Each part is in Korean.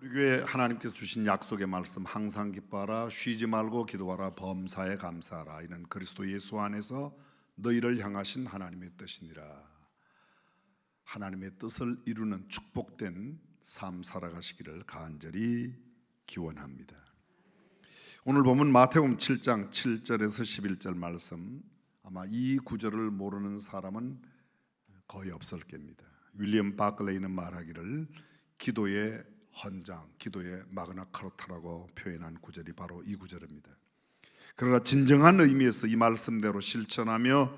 우리 교회 하나님께서 주신 약속의 말씀, 항상 기뻐하라, 쉬지 말고 기도하라, 범사에 감사하라. 이는 그리스도 예수 안에서 너희를 향하신 하나님의 뜻이니라. 하나님의 뜻을 이루는 축복된 삶 살아가시기를 간절히 기원합니다. 오늘 보면 마태복음 7장 7절에서 11절 말씀, 아마 이 구절을 모르는 사람은 거의 없을 겁니다. 윌리엄 바클레이는 말하기를 기도의 헌장, 기도의 마그나 카르타라고 표현한 구절이 바로 이 구절입니다. 그러나 진정한 의미에서 이 말씀대로 실천하며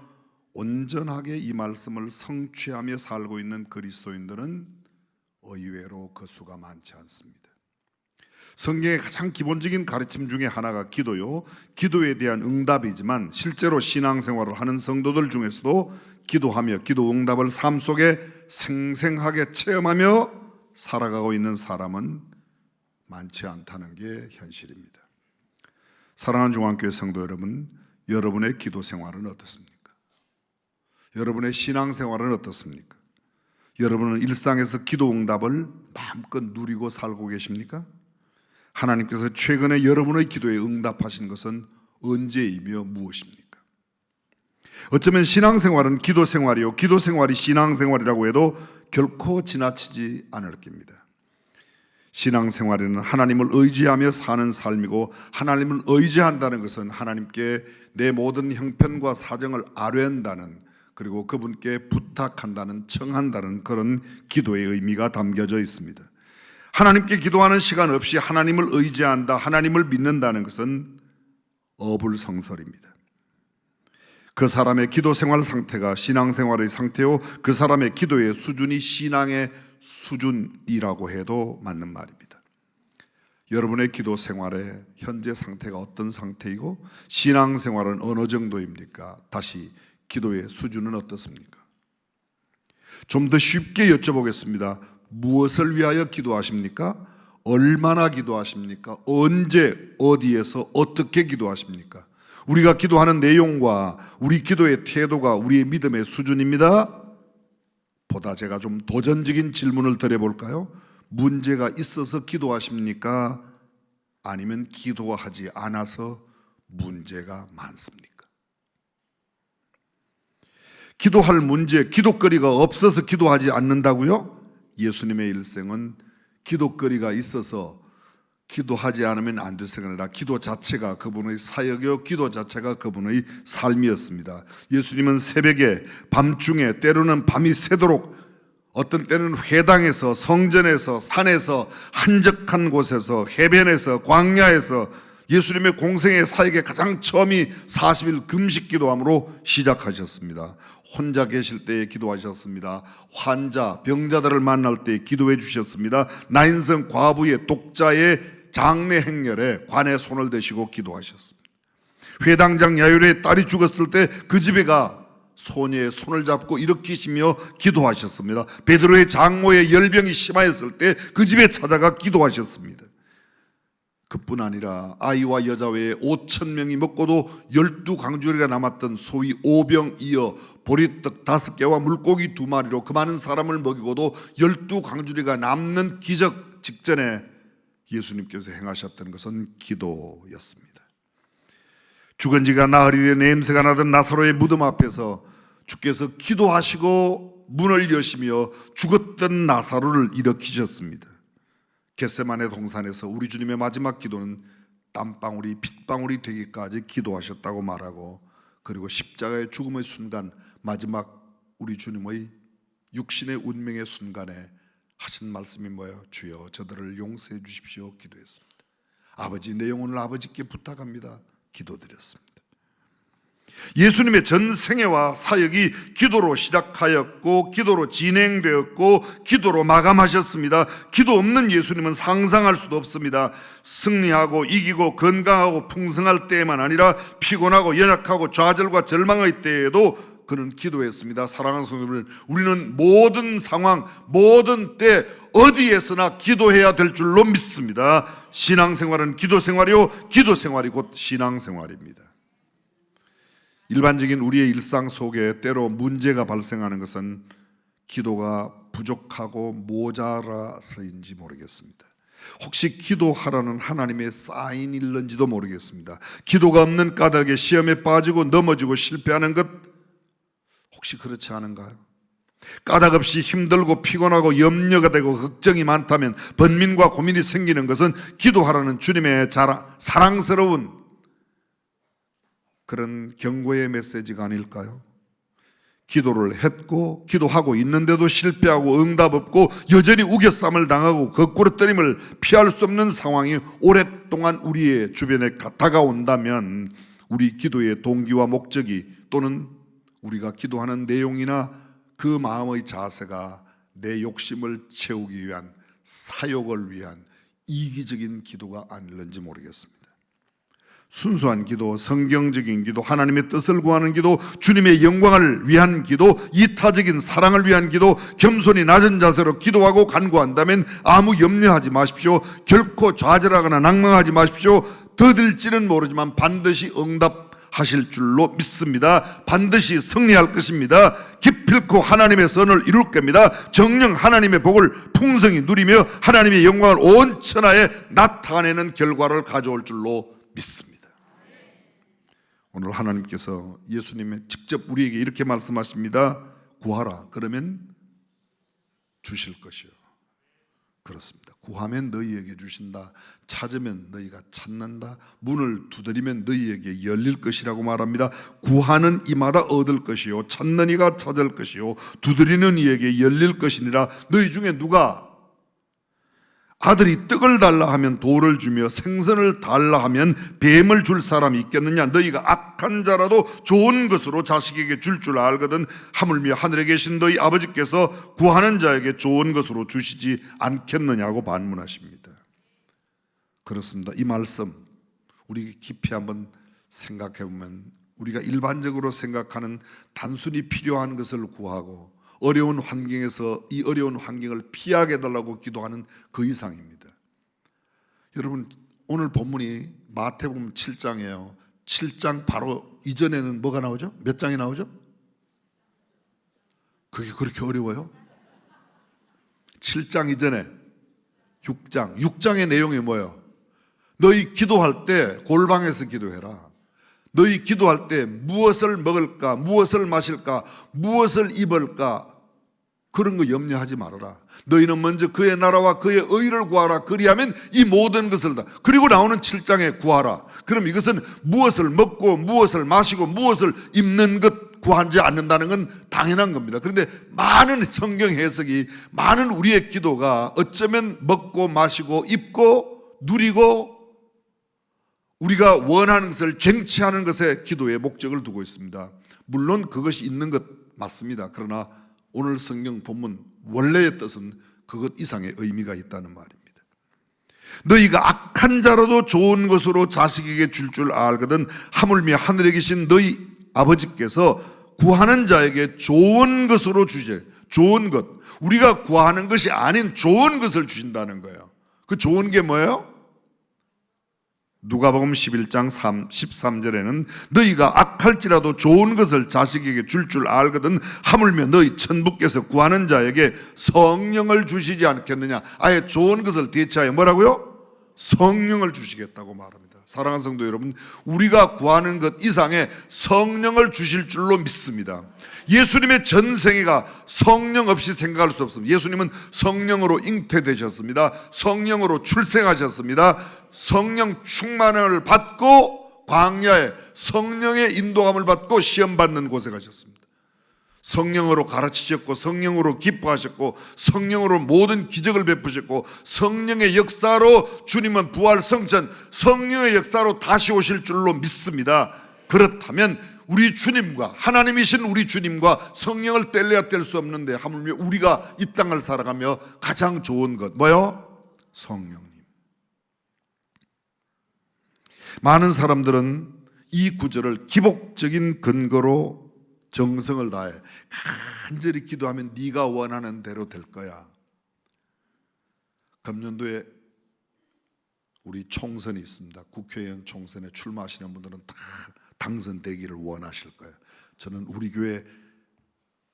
온전하게 이 말씀을 성취하며 살고 있는 그리스도인들은 의외로 그 수가 많지 않습니다. 성경의 가장 기본적인 가르침 중에 하나가 기도요, 기도에 대한 응답이지만 실제로 신앙생활을 하는 성도들 중에서도 기도하며 기도 응답을 삶 속에 생생하게 체험하며 살아가고 있는 사람은 많지 않다는 게 현실입니다. 사랑하는 중앙교회 성도 여러분, 여러분의 기도 생활은 어떻습니까? 여러분의 신앙 생활은 어떻습니까? 여러분은 일상에서 기도 응답을 마음껏 누리고 살고 계십니까? 하나님께서 최근에 여러분의 기도에 응답하신 것은 언제이며 무엇입니까? 어쩌면 신앙생활은 기도생활이요, 기도생활이 신앙생활이라고 해도 결코 지나치지 않을 겁니다. 신앙생활에는 하나님을 의지하며 사는 삶이고, 하나님을 의지한다는 것은 하나님께 내 모든 형편과 사정을 아뢰한다는, 그리고 그분께 부탁한다는, 청한다는 그런 기도의 의미가 담겨져 있습니다. 하나님께 기도하는 시간 없이 하나님을 의지한다, 하나님을 믿는다는 것은 어불성설입니다. 그 사람의 기도 생활 상태가 신앙생활의 상태요, 그 사람의 기도의 수준이 신앙의 수준이라고 해도 맞는 말입니다. 여러분의 기도 생활의 현재 상태가 어떤 상태이고 신앙생활은 어느 정도입니까? 다시 기도의 수준은 어떻습니까? 좀 더 쉽게 여쭤보겠습니다. 무엇을 위하여 기도하십니까? 얼마나 기도하십니까? 언제, 어디에서, 어떻게 기도하십니까? 우리가 기도하는 내용과 우리 기도의 태도가 우리의 믿음의 수준입니다. 보다 제가 좀 도전적인 질문을 드려볼까요? 문제가 있어서 기도하십니까? 아니면 기도하지 않아서 문제가 많습니까? 기도할 문제, 기도거리가 없어서 기도하지 않는다고요? 예수님의 일생은 기도거리가 있어서 기도하지 않으면 안 될 생각이 아니라 기도 자체가 그분의 사역이요, 기도 자체가 그분의 삶이었습니다. 예수님은 새벽에, 밤중에, 때로는 밤이 새도록, 어떤 때는 회당에서, 성전에서, 산에서, 한적한 곳에서, 해변에서, 광야에서 예수님의 공생의 사역의 가장 처음이 40일 금식 기도함으로 시작하셨습니다. 혼자 계실 때에 기도하셨습니다. 환자, 병자들을 만날 때 기도해 주셨습니다. 나인성 과부의 독자의 장례 행렬에 관에 손을 대시고 기도하셨습니다. 회당장 야율의 딸이 죽었을 때 그 집에 가 소녀의 손을 잡고 일으키시며 기도하셨습니다. 베드로의 장모의 열병이 심하였을 때 그 집에 찾아가 기도하셨습니다. 그뿐 아니라 아이와 여자 외에 5,000명이 먹고도 12강주리가 남았던 소위 오병이어 보리떡 5개와 물고기 2마리로 그 많은 사람을 먹이고도 12강주리가 남는 기적 직전에 예수님께서 행하셨던 것은 기도였습니다. 죽은 지가 나흘이되 냄새가 나던 나사로의 무덤 앞에서 주께서 기도하시고 문을 여시며 죽었던 나사로를 일으키셨습니다. 겟세마네 동산에서 우리 주님의 마지막 기도는 땀방울이 핏방울이 되기까지 기도하셨다고 말하고, 그리고 십자가의 죽음의 순간, 마지막 우리 주님의 육신의 운명의 순간에 하신 말씀이 뭐예요? 주여 저들을 용서해 주십시오 기도했습니다. 아버지, 내 영혼을 아버지께 부탁합니다 기도드렸습니다. 예수님의 전 생애와 사역이 기도로 시작하였고, 기도로 진행되었고, 기도로 마감하셨습니다. 기도 없는 예수님은 상상할 수도 없습니다. 승리하고 이기고 건강하고 풍성할 때에만 아니라 피곤하고 연약하고 좌절과 절망의 때에도 그는 기도했습니다. 사랑하는 성도들, 우리는 모든 상황, 모든 때 어디에서나 기도해야 될 줄로 믿습니다. 신앙생활은 기도생활이요, 기도생활이 곧 신앙생활입니다. 일반적인 우리의 일상 속에 때로 문제가 발생하는 것은 기도가 부족하고 모자라서인지 모르겠습니다. 혹시 기도하라는 하나님의 사인이 있는지도 모르겠습니다. 기도가 없는 까닭에 시험에 빠지고 넘어지고 실패하는 것, 혹시 그렇지 않은가요? 까닭 없이 힘들고 피곤하고 염려가 되고 걱정이 많다면 번민과 고민이 생기는 것은 기도하라는 주님의 사랑스러운 그런 경고의 메시지가 아닐까요? 기도를 했고 기도하고 있는데도 실패하고 응답 없고 여전히 우겨쌈을 당하고 거꾸로뜨림을 피할 수 없는 상황이 오랫동안 우리의 주변에 다가온다면 우리 기도의 동기와 목적이 또는 우리가 기도하는 내용이나 그 마음의 자세가 내 욕심을 채우기 위한 사욕을 위한 이기적인 기도가 아닐는지 모르겠습니다. 순수한 기도, 성경적인 기도, 하나님의 뜻을 구하는 기도, 주님의 영광을 위한 기도, 이타적인 사랑을 위한 기도, 겸손히 낮은 자세로 기도하고 간구한다면 아무 염려하지 마십시오. 결코 좌절하거나 낭망하지 마십시오. 더딜지는 모르지만 반드시 응답하실 줄로 믿습니다. 반드시 승리할 것입니다. 기필코 하나님의 선을 이룰 겁니다. 정녕 하나님의 복을 풍성히 누리며 하나님의 영광을 온 천하에 나타내는 결과를 가져올 줄로 믿습니다. 오늘 하나님께서 예수님의 직접 우리에게 이렇게 말씀하십니다. 구하라, 그러면 주실 것이요. 그렇습니다. 구하면 너희에게 주신다. 찾으면 너희가 찾는다. 문을 두드리면 너희에게 열릴 것이라고 말합니다. 구하는 이마다 얻을 것이요, 찾는 이가 찾을 것이요, 두드리는 이에게 열릴 것이니라. 너희 중에 누가 아들이 떡을 달라 하면 돌을 주며 생선을 달라 하면 뱀을 줄 사람이 있겠느냐? 너희가 악한 자라도 좋은 것으로 자식에게 줄 알거든 하물며 하늘에 계신 너희 아버지께서 구하는 자에게 좋은 것으로 주시지 않겠느냐고 반문하십니다. 그렇습니다. 이 말씀 우리 깊이 한번 생각해 보면 우리가 일반적으로 생각하는 단순히 필요한 것을 구하고 어려운 환경에서 이 어려운 환경을 피하게 해달라고 기도하는 그 이상입니다. 여러분, 오늘 본문이 마태복음 7장이에요. 7장 바로 이전에는 뭐가 나오죠? 몇 장이 나오죠? 그게 그렇게 어려워요? 7장 이전에 6장, 6장의 내용이 뭐예요? 너희 기도할 때 골방에서 기도해라. 너희 기도할 때 무엇을 먹을까, 무엇을 마실까, 무엇을 입을까, 그런 거 염려하지 말아라. 너희는 먼저 그의 나라와 그의 의를 구하라. 그리하면 이 모든 것을 다. 그리고 나오는 7장에 구하라. 그럼 이것은 무엇을 먹고 무엇을 마시고 무엇을 입는 것 구하지 않는다는 건 당연한 겁니다. 그런데 많은 성경 해석이, 많은 우리의 기도가 어쩌면 먹고 마시고 입고 누리고 우리가 원하는 것을 쟁취하는 것에 기도의 목적을 두고 있습니다. 물론 그것이 있는 것 맞습니다. 그러나 오늘 성경 본문 원래의 뜻은 그것 이상의 의미가 있다는 말입니다. 너희가 악한 자라도 좋은 것으로 자식에게 줄 알거든 하물며 하늘에 계신 너희 아버지께서 구하는 자에게 좋은 것으로 주시되, 좋은 것, 우리가 구하는 것이 아닌 좋은 것을 주신다는 거예요. 그 좋은 게 뭐예요? 누가복음 11장 13절에는 너희가 악할지라도 좋은 것을 자식에게 줄 알거든 하물며 너희 천부께서 구하는 자에게 성령을 주시지 않겠느냐. 아예 좋은 것을 대체하여 뭐라고요? 성령을 주시겠다고 말합니다. 사랑하는 성도 여러분, 우리가 구하는 것 이상의 성령을 주실 줄로 믿습니다. 예수님의 전생애가 성령 없이 생각할 수 없습니다. 예수님은 성령으로 잉태되셨습니다. 성령으로 출생하셨습니다. 성령 충만을 받고 광야에 성령의 인도함을 받고 시험 받는 곳에 가셨습니다. 성령으로 가르치셨고 성령으로 기뻐하셨고 성령으로 모든 기적을 베푸셨고 성령의 역사로 주님은 부활 성천, 성령의 역사로 다시 오실 줄로 믿습니다. 그렇다면 우리 주님과, 하나님이신 우리 주님과 성령을 뗄래야 뗄 수 없는데 하물며 우리가 이 땅을 살아가며 가장 좋은 것 뭐요? 성령님. 많은 사람들은 이 구절을 기복적인 근거로 정성을 다해 간절히 기도하면 네가 원하는 대로 될 거야. 금년도에 우리 총선이 있습니다. 국회의원 총선에 출마하시는 분들은 다 당선되기를 원하실 거예요. 저는 우리 교회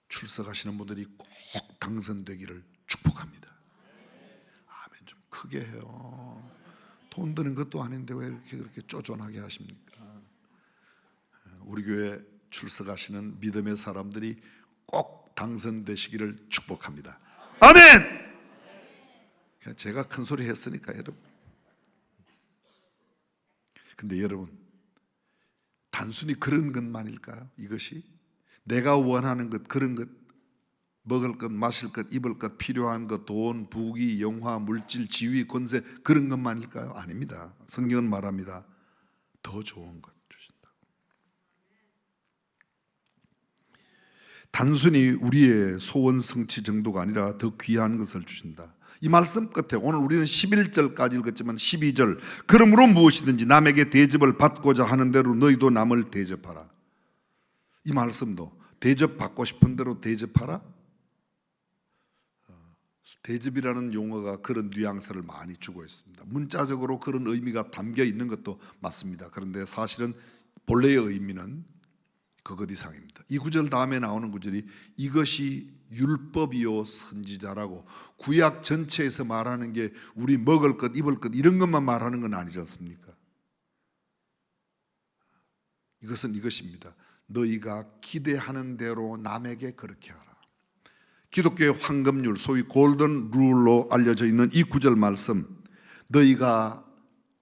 출석하시는 분들이 꼭 당선되기를 축복합니다. 아멘. 좀 크게 해요. 돈 드는 것도 아닌데 왜 이렇게 그렇게 쪼존하게 하십니까? 우리 교회 출석하시는 믿음의 사람들이 꼭 당선되시기를 축복합니다. 아멘! 제가 큰 소리 했으니까 여러분. 근데 여러분, 단순히 그런 것만일까요? 이것이 내가 원하는 것, 그런 것, 먹을 것, 마실 것, 입을 것, 필요한 것, 돈, 부귀, 영화, 물질, 지위, 권세, 그런 것만일까요? 아닙니다. 성경은 말합니다. 더 좋은 것 주신다. 단순히 우리의 소원 성취 정도가 아니라 더 귀한 것을 주신다. 이 말씀 끝에 오늘 우리는 11절까지 읽었지만 12절, 그러므로 무엇이든지 남에게 대접을 받고자 하는 대로 너희도 남을 대접하라. 이 말씀도 대접받고 싶은 대로 대접하라. 대접이라는 용어가 그런 뉘앙스를 많이 주고 있습니다. 문자적으로 그런 의미가 담겨 있는 것도 맞습니다. 그런데 사실은 본래의 의미는 그것 이상입니다. 이 구절 다음에 나오는 구절이 이것이 율법이요 선지자라고, 구약 전체에서 말하는 게 우리 먹을 것, 입을 것 이런 것만 말하는 건 아니지 않습니까? 이것은 이것입니다. 너희가 기대하는 대로 남에게 그렇게 하라. 기독교의 황금률, 소위 골든 룰로 알려져 있는 이 구절 말씀, 너희가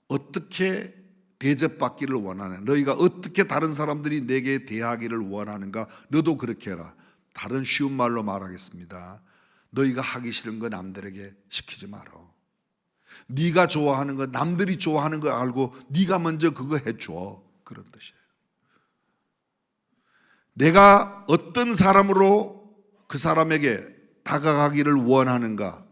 어떻게 대접받기를 원하는, 너희가 어떻게 다른 사람들이 내게 대하기를 원하는가, 너도 그렇게 해라. 다른 쉬운 말로 말하겠습니다. 너희가 하기 싫은 거 남들에게 시키지 마라. 네가 좋아하는 거, 남들이 좋아하는 거 알고 네가 먼저 그거 해줘. 그런 뜻이에요. 내가 어떤 사람으로 그 사람에게 다가가기를 원하는가,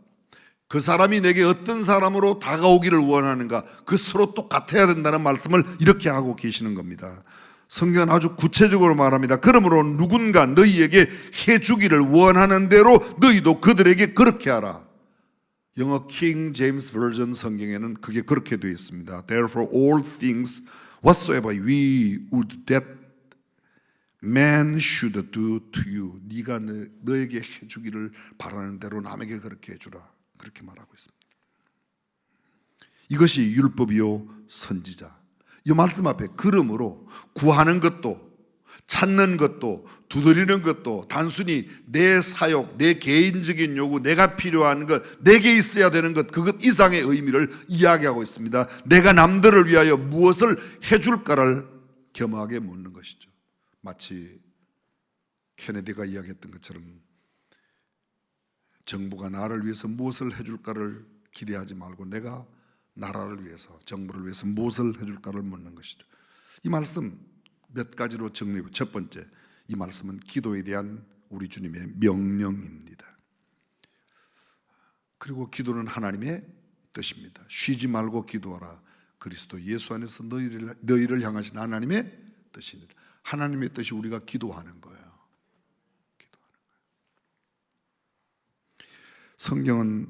그 사람이 내게 어떤 사람으로 다가오기를 원하는가, 그 서로 똑같아야 된다는 말씀을 이렇게 하고 계시는 겁니다. 성경은 아주 구체적으로 말합니다. 그러므로 누군가 너희에게 해주기를 원하는 대로 너희도 그들에게 그렇게 하라. 영어 킹 제임스 버전 성경에는 그게 그렇게 되어 있습니다. Therefore all things whatsoever we would that man should do to you. 네가 너에게 해주기를 바라는 대로 남에게 그렇게 해주라. 그렇게 말하고 있습니다. 이것이 율법이요 선지자. 이 말씀 앞에 그러므로 구하는 것도, 찾는 것도, 두드리는 것도 단순히 내 사욕, 내 개인적인 요구, 내가 필요한 것, 내게 있어야 되는 것, 그것 이상의 의미를 이야기하고 있습니다. 내가 남들을 위하여 무엇을 해줄까를 겸허하게 묻는 것이죠. 마치 케네디가 이야기했던 것처럼 정부가 나를 위해서 무엇을 해줄까를 기대하지 말고 내가 나라를 위해서, 정부를 위해서 무엇을 해줄까를 묻는 것이죠. 이 말씀 몇 가지로 정리해. 첫 번째, 이 말씀은 기도에 대한 우리 주님의 명령입니다. 그리고 기도는 하나님의 뜻입니다. 쉬지 말고 기도하라. 그리스도 예수 안에서 너희를 향하신 하나님의 뜻입니다. 하나님의 뜻이 우리가 기도하는 거예요. 성경은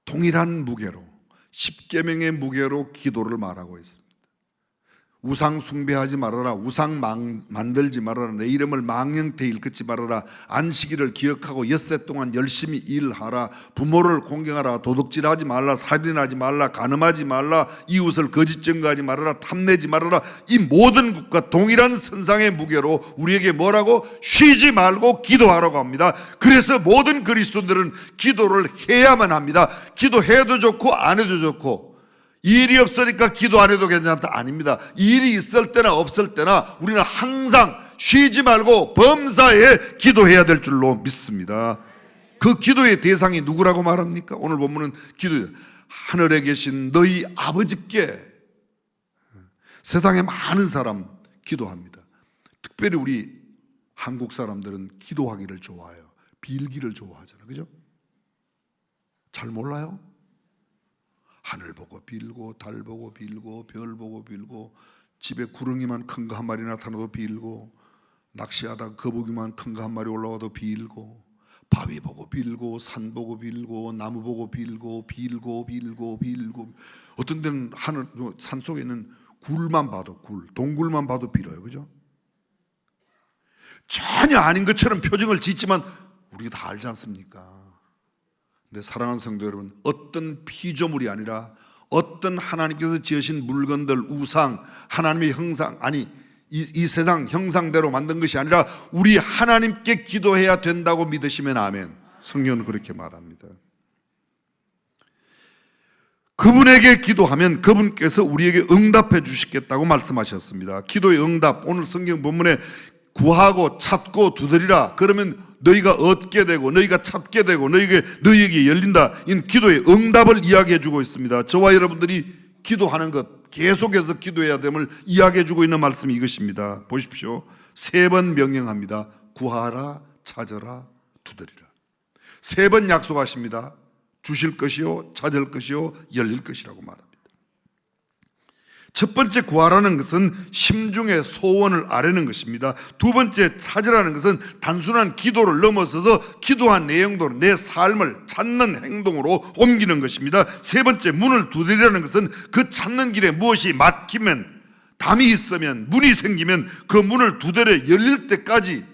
동일한 무게로, 십계명의 무게로 기도를 말하고 있습니다. 우상 숭배하지 말아라. 우상 만들지 말아라. 내 이름을 망령되이 일컫지 말아라. 안식일을 기억하고 엿새 동안 열심히 일하라. 부모를 공경하라. 도둑질하지 말라. 살인하지 말라. 간음하지 말라. 이웃을 거짓 증거하지 말아라. 탐내지 말아라. 이 모든 것과 동일한 선상의 무게로 우리에게 뭐라고? 쉬지 말고 기도하라고 합니다. 그래서 모든 그리스도인들은 기도를 해야만 합니다. 기도해도 좋고 안 해도 좋고, 일이 없으니까 기도 안 해도 괜찮다, 아닙니다. 일이 있을 때나 없을 때나 우리는 항상 쉬지 말고 범사에 기도해야 될 줄로 믿습니다. 그 기도의 대상이 누구라고 말합니까? 오늘 본문은 기도, 하늘에 계신 너희 아버지께. 세상에 많은 사람 기도합니다. 특별히 우리 한국 사람들은 기도하기를 좋아해요. 빌기를 좋아하잖아요. 그죠? 잘 몰라요? 하늘 보고 빌고, 달 보고 빌고, 별 보고 빌고, 집에 구렁이만 큰 거 한 마리 나타나도 빌고, 낚시하다가 거북이만 큰 거 한 마리 올라와도 빌고, 바위 보고 빌고, 산 보고 빌고, 나무 보고 빌고, 빌고. 어떤 데는 하늘, 산 속에 있는 굴만 봐도, 동굴만 봐도 빌어요. 그죠? 전혀 아닌 것처럼 표정을 짓지만 우리가 다 알지 않습니까? 내 사랑하는 성도 여러분, 어떤 피조물이 아니라 어떤 하나님께서 지으신 물건들, 우상, 하나님의 형상, 아니 이 세상 형상대로 만든 것이 아니라 우리 하나님께 기도해야 된다고 믿으시면 아멘. 성경은 그렇게 말합니다. 그분에게 기도하면 그분께서 우리에게 응답해 주시겠다고 말씀하셨습니다. 기도의 응답, 오늘 성경 본문에 구하고 찾고 두드리라, 그러면 너희가 얻게 되고 너희가 찾게 되고 너희에게 열린다. 이 기도의 응답을 이야기해 주고 있습니다. 저와 여러분들이 기도하는 것, 계속해서 기도해야 됨을 이야기해 주고 있는 말씀이 이것입니다. 보십시오. 3번 명령합니다. 구하라, 찾으라, 두드리라. 3번 약속하십니다. 주실 것이요, 찾을 것이요, 열릴 것이라고 말합니다. 첫 번째 구하라는 것은 심중의 소원을 아뢰는 것입니다. 두 번째 찾으라는 것은 단순한 기도를 넘어서서 기도한 내용도 내 삶을 찾는 행동으로 옮기는 것입니다. 세 번째 문을 두드리라는 것은 그 찾는 길에 무엇이 막히면, 담이 있으면, 문이 생기면 그 문을 두드려 열릴 때까지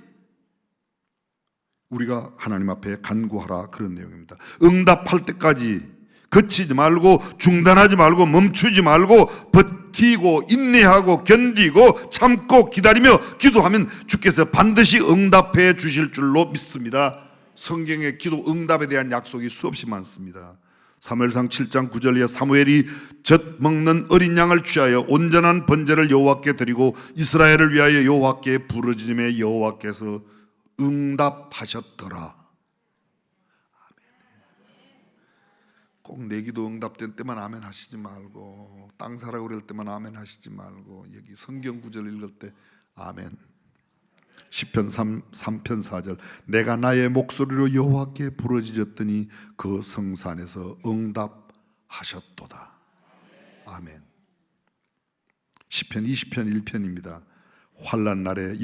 우리가 하나님 앞에 간구하라, 그런 내용입니다. 응답할 때까지 그치지 말고, 중단하지 말고, 멈추지 말고 버티고 인내하고 견디고 참고 기다리며 기도하면 주께서 반드시 응답해 주실 줄로 믿습니다. 성경에 기도 응답에 대한 약속이 수없이 많습니다. 사무엘상 7장 9절에 사무엘이 젖 먹는 어린 양을 취하여 온전한 번제를 여호와께 드리고 이스라엘을 위하여 여호와께 부르짖음에 여호와께서 응답하셨더라. 꼭 내 기도 응답된 때만 아멘 하시지 말고, 땅 사라 그럴 때만 아멘 하시지 말고, 여기 성경 구절 읽을 때 아멘. 시편 3편 4절, 내가 나의 목소리로 여호와께 부르짖었더니 그 성산에서 응답하셨도다. 아멘. 시편 20편 1편입니다. 환난 날에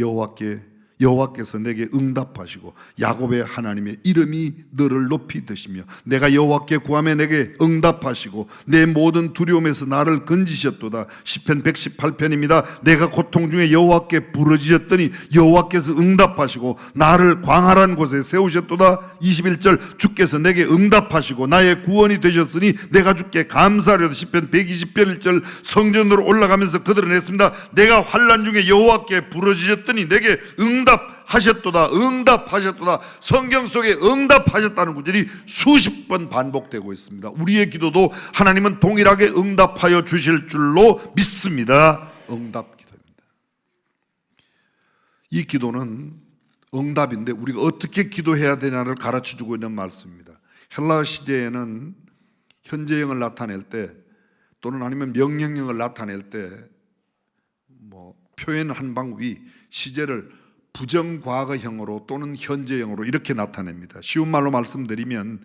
여호와께서 내게 응답하시고 야곱의 하나님의 이름이 너를 높이 드시며 내가 여호와께 구하며 내게 응답하시고 내 모든 두려움에서 나를 건지셨도다. 시편 118편입니다. 내가 고통 중에 여호와께 부르짖었더니 여호와께서 응답하시고 나를 광활한 곳에 세우셨도다. 21절, 주께서 내게 응답하시고 나의 구원이 되셨으니 내가 주께 감사하려다. 시편 120편 1절, 성전으로 올라가면서 그들은 했습니다. 내가 환난 중에 여호와께 부르짖었더니 내게 응답하셨도다. 응답하셨도다. 성경 속에 응답하셨다는 구절이 수십 번 반복되고 있습니다. 우리의 기도도 하나님은 동일하게 응답하여 주실 줄로 믿습니다. 응답 기도입니다. 이 기도는 응답인데 우리가 어떻게 기도해야 되냐를 가르쳐주고 있는 말씀입니다. 헬라 시대에는 현재형을 나타낼 때 또는 아니면 명령형을 나타낼 때 표현한 방법이 시제를 부정과거형으로 또는 현재형으로 이렇게 나타냅니다. 쉬운 말로 말씀드리면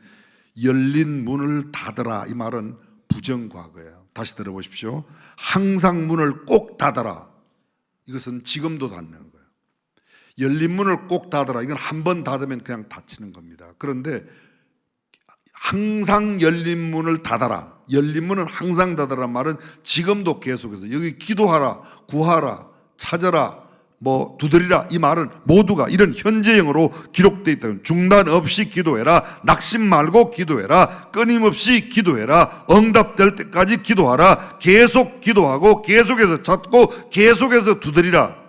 열린 문을 닫으라, 이 말은 부정과거예요. 다시 들어보십시오. 항상 문을 꼭 닫아라, 이것은 지금도 닫는 거예요. 열린 문을 꼭 닫아라, 이건 한 번 닫으면 그냥 닫히는 겁니다. 그런데 항상 열린 문을 닫아라, 열린 문은 항상 닫아라 말은 지금도 계속해서, 여기 기도하라, 구하라, 찾아라, 두드리라, 이 말은 모두가 이런 현재형으로 기록되어 있다. 중단 없이 기도해라, 낙심 말고 기도해라, 끊임없이 기도해라, 응답될 때까지 기도하라, 계속 기도하고 계속해서 찾고 계속해서 두드리라.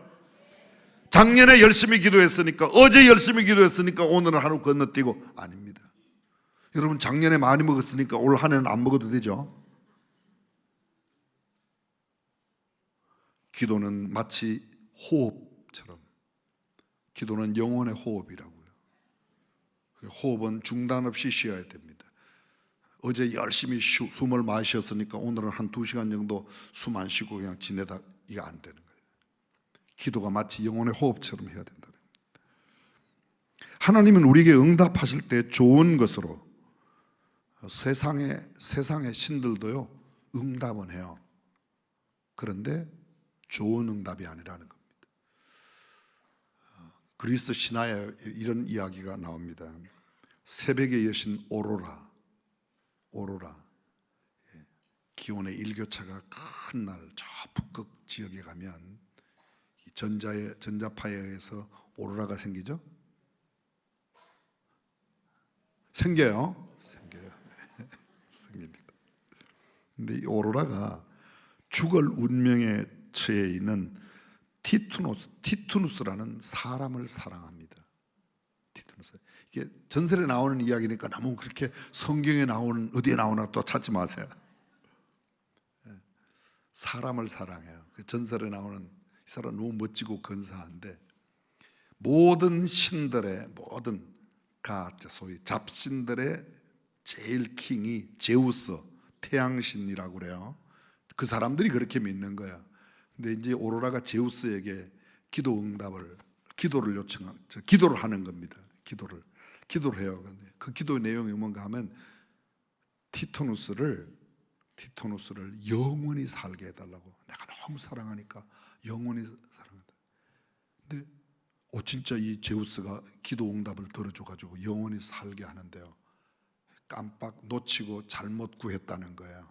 작년에 열심히 기도했으니까, 어제 열심히 기도했으니까 오늘은 하루 건너뛰고, 아닙니다. 여러분, 작년에 많이 먹었으니까 올 한 해는 안 먹어도 되죠. 기도는 마치 호흡처럼, 기도는 영혼의 호흡이라고요. 호흡은 중단 없이 쉬어야 됩니다. 어제 열심히 숨을 마셨으니까 오늘은 한 2시간 정도 숨 안 쉬고 그냥 지내다, 이게 안 되는 거예요. 기도가 마치 영혼의 호흡처럼 해야 된다는 겁니다. 하나님은 우리에게 응답하실 때 좋은 것으로, 세상의 신들도요 응답은 해요. 그런데 좋은 응답이 아니라는 겁니다. 그리스 신화에 이런 이야기가 나옵니다. 새벽의 여신 오로라, 기온의 일교차가 큰 날 저 북극 지역에 가면 전자파에 의해서 오로라가 생기죠. 생겨요. 근데 이 오로라가 죽을 운명에 처해 있는 티투누스라는 사람을 사랑합니다. 티투누스. 이게 전설에 나오는 이야기니까 너무 그렇게 성경에 나오는 어디에 나오나 또 찾지 마세요. 사람을 사랑해요. 그 전설에 나오는 이 사람 너무 멋지고 근사한데 모든 신들의 모든 소위 잡신들의 제일 킹이 제우스, 태양신이라고 그래요. 그 사람들이 그렇게 믿는 거야. 근데 이제 오로라가 제우스에게 기도를 하는 겁니다. 기도를 해요. 근데 그 기도 내용이 뭔가 하면 티토누스를 영원히 살게 해달라고. 내가 너무 사랑하니까 영원히 사랑한다. 근데 진짜 이 제우스가 기도 응답을 들어줘가지고 영원히 살게 하는데요, 깜빡 놓치고 잘못 구했다는 거예요.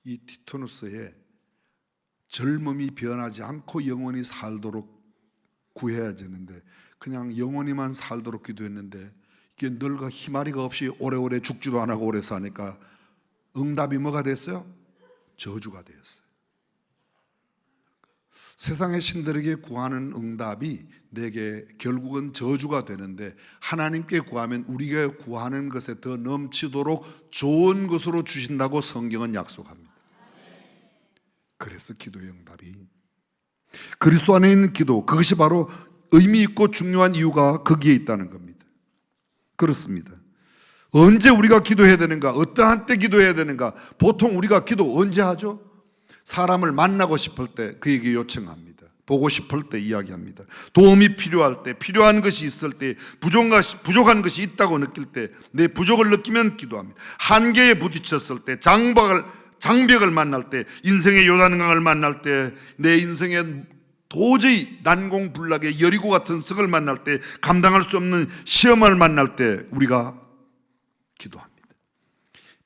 이 티토누스의 젊음이 변하지 않고 영원히 살도록 구해야 되는데 그냥 영원히만 살도록 기도했는데 이게 늙어 희마리가 없이 오래오래 죽지도 안 하고 오래 사니까 응답이 뭐가 됐어요? 저주가 되었어요. 세상의 신들에게 구하는 응답이 내게 결국은 저주가 되는데 하나님께 구하면 우리가 구하는 것에 더 넘치도록 좋은 것으로 주신다고 성경은 약속합니다. 그래서 기도의 응답이 그리스도 안에 있는 기도, 그것이 바로 의미 있고 중요한 이유가 거기에 있다는 겁니다. 그렇습니다. 언제 우리가 기도해야 되는가? 어떠한 때 기도해야 되는가? 보통 우리가 기도 언제 하죠? 사람을 만나고 싶을 때 그에게 요청합니다. 보고 싶을 때 이야기합니다. 도움이 필요할 때, 필요한 것이 있을 때, 부족한 것이 있다고 느낄 때, 내 부족을 느끼면 기도합니다. 한계에 부딪혔을 때, 장벽을 만날 때, 인생의 요단강을 만날 때, 내 인생에 도저히 난공불락의 여리고 같은 성을 만날 때, 감당할 수 없는 시험을 만날 때 우리가 기도합니다.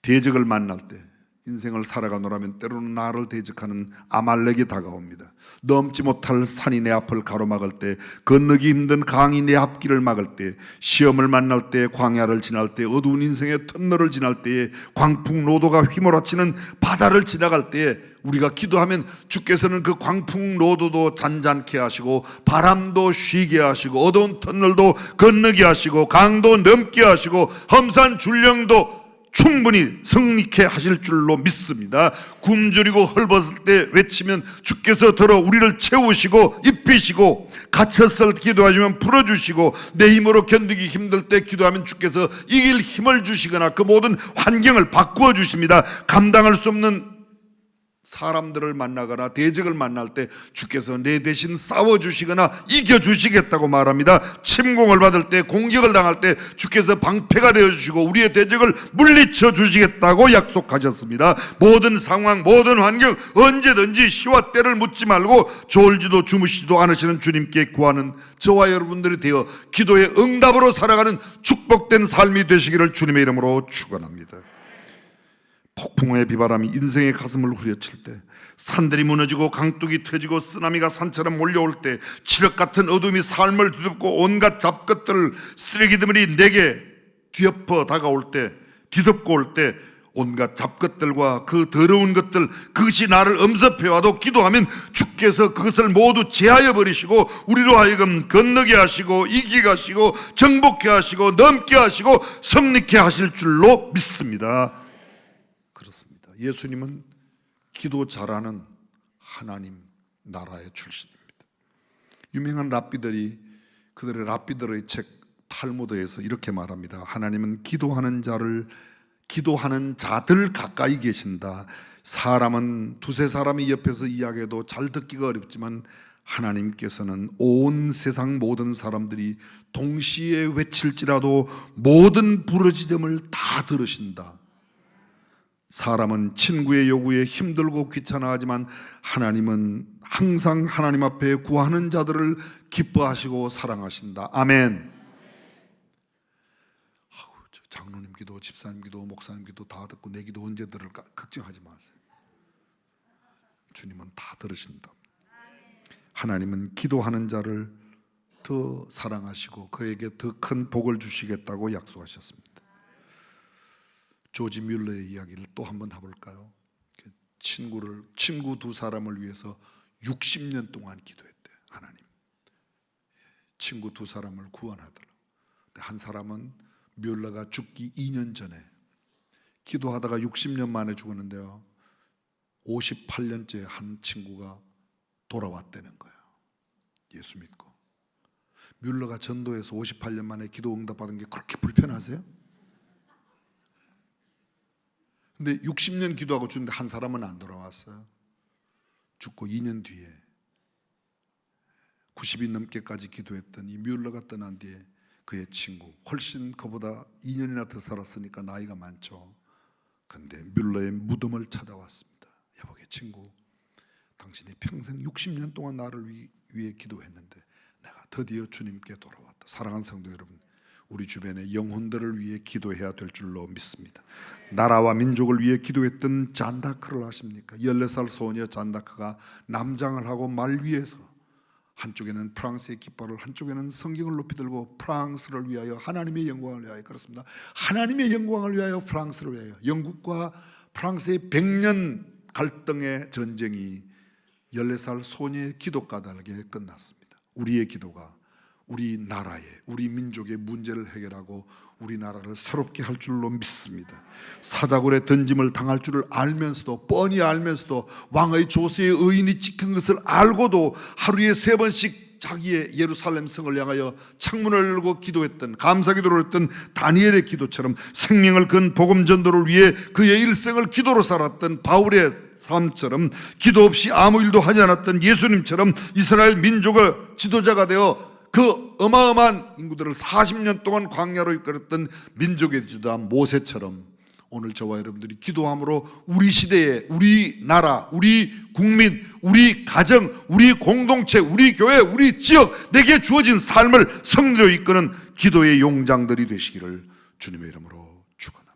대적을 만날 때, 인생을 살아가노라면 때로는 나를 대적하는 아말렉이 다가옵니다. 넘지 못할 산이 내 앞을 가로막을 때, 건너기 힘든 강이 내 앞길을 막을 때, 시험을 만날 때, 광야를 지날 때, 어두운 인생의 터널을 지날 때에, 광풍노도가 휘몰아치는 바다를 지나갈 때에 우리가 기도하면 주께서는 그 광풍노도도 잔잔케 하시고 바람도 쉬게 하시고 어두운 터널도 건너게 하시고 강도 넘게 하시고 험산 줄령도 충분히 승리케 하실 줄로 믿습니다. 굶주리고 헐벗을 때 외치면 주께서 들어 우리를 채우시고 입히시고, 갇혔을 때 기도하시면 풀어주시고, 내 힘으로 견디기 힘들 때 기도하면 주께서 이길 힘을 주시거나 그 모든 환경을 바꾸어 주십니다. 감당할 수 없는 사람들을 만나거나 대적을 만날 때 주께서 내 대신 싸워주시거나 이겨주시겠다고 말합니다. 침공을 받을 때, 공격을 당할 때 주께서 방패가 되어주시고 우리의 대적을 물리쳐 주시겠다고 약속하셨습니다. 모든 상황, 모든 환경, 언제든지 시와 때를 묻지 말고 졸지도 주무시지도 않으시는 주님께 구하는 저와 여러분들이 되어 기도의 응답으로 살아가는 축복된 삶이 되시기를 주님의 이름으로 축원합니다. 폭풍의 비바람이 인생의 가슴을 후려칠 때, 산들이 무너지고 강둑이 터지고 쓰나미가 산처럼 몰려올 때, 칠흑 같은 어둠이 삶을 뒤덮고 온갖 잡것들, 쓰레기들이 내게 뒤엎어 다가올 때, 뒤덮고 올 때, 온갖 잡것들과 그 더러운 것들, 그것이 나를 엄습해와도 기도하면 주께서 그것을 모두 제하여 버리시고 우리로 하여금 건너게 하시고 이기게 하시고 정복케 하시고 넘게 하시고 승리케 하실 줄로 믿습니다. 예수님은 기도 잘하는 하나님 나라의 출신입니다. 유명한 랍비들이 그들의 랍비들의 책 탈무드에서 이렇게 말합니다. 하나님은 기도하는 자들 가까이 계신다. 사람은 두세 사람이 옆에서 이야기해도 잘 듣기가 어렵지만 하나님께서는 온 세상 모든 사람들이 동시에 외칠지라도 모든 부르짖음을 다 들으신다. 사람은 친구의 요구에 힘들고 귀찮아하지만 하나님은 항상 하나님 앞에 구하는 자들을 기뻐하시고 사랑하신다. 아멘. 장로님 기도, 집사님 기도, 목사님 기도 다 듣고 내 기도 언제 들을까 걱정하지 마세요. 주님은 다 들으신다. 하나님은 기도하는 자를 더 사랑하시고 그에게 더 큰 복을 주시겠다고 약속하셨습니다. 조지 뮬러의 이야기를 또 한번 해볼까요? 친구 두 사람을 위해서 60년 동안 기도했대요. 하나님, 친구 두 사람을 구원하더라. 한 사람은 뮬러가 죽기 2년 전에 기도하다가 60년 만에 죽었는데요, 58년째 한 친구가 돌아왔다는 거예요. 예수 믿고. 뮬러가 전도해서 58년 만에 기도 응답받은 게 그렇게 불편하세요? 근데 60년 기도하고 죽는데 한 사람은 안 돌아왔어요. 죽고 2년 뒤에 90이 넘게까지 기도했던 이 뮬러가 떠난 뒤에 그의 친구, 훨씬 그보다 2년이나 더 살았으니까 나이가 많죠. 근데 뮬러의 무덤을 찾아왔습니다. 여보게 친구, 당신이 평생 60년 동안 나를 위해 기도했는데 내가 드디어 주님께 돌아왔다. 사랑하는 성도 여러분, 우리 주변의 영혼들을 위해 기도해야 될 줄로 믿습니다. 나라와 민족을 위해 기도했던 잔다크를 아십니까? 14살 소녀 잔다크가 남장을 하고 말 위에서 한쪽에는 프랑스의 깃발을, 한쪽에는 성경을 높이 들고 프랑스를 위하여, 하나님의 영광을 위하여, 그렇습니다. 하나님의 영광을 위하여, 프랑스를 위하여. 영국과 프랑스의 100년 갈등의 전쟁이 14살 소녀의 기도 까닭에 끝났습니다. 우리의 기도가 우리 나라의, 우리 민족의 문제를 해결하고 우리나라를 새롭게 할 줄로 믿습니다. 사자굴에 던짐을 당할 줄을 알면서도, 뻔히 알면서도, 왕의 조세의 의인이 찍힌 것을 알고도 하루에 3번씩 자기의 예루살렘 성을 향하여 창문을 열고 기도했던, 감사기도를 했던 다니엘의 기도처럼, 생명을 건 복음 전도를 위해 그의 일생을 기도로 살았던 바울의 삶처럼, 기도 없이 아무 일도 하지 않았던 예수님처럼 이스라엘 민족의 지도자가 되어 그 어마어마한 인구들을 40년 동안 광야로 이끌었던 민족의 지도자 모세처럼 오늘 저와 여러분들이 기도함으로 우리 시대에, 우리 나라, 우리 국민, 우리 가정, 우리 공동체, 우리 교회, 우리 지역, 내게 주어진 삶을 승리로 이끄는 기도의 용장들이 되시기를 주님의 이름으로 축원합니다.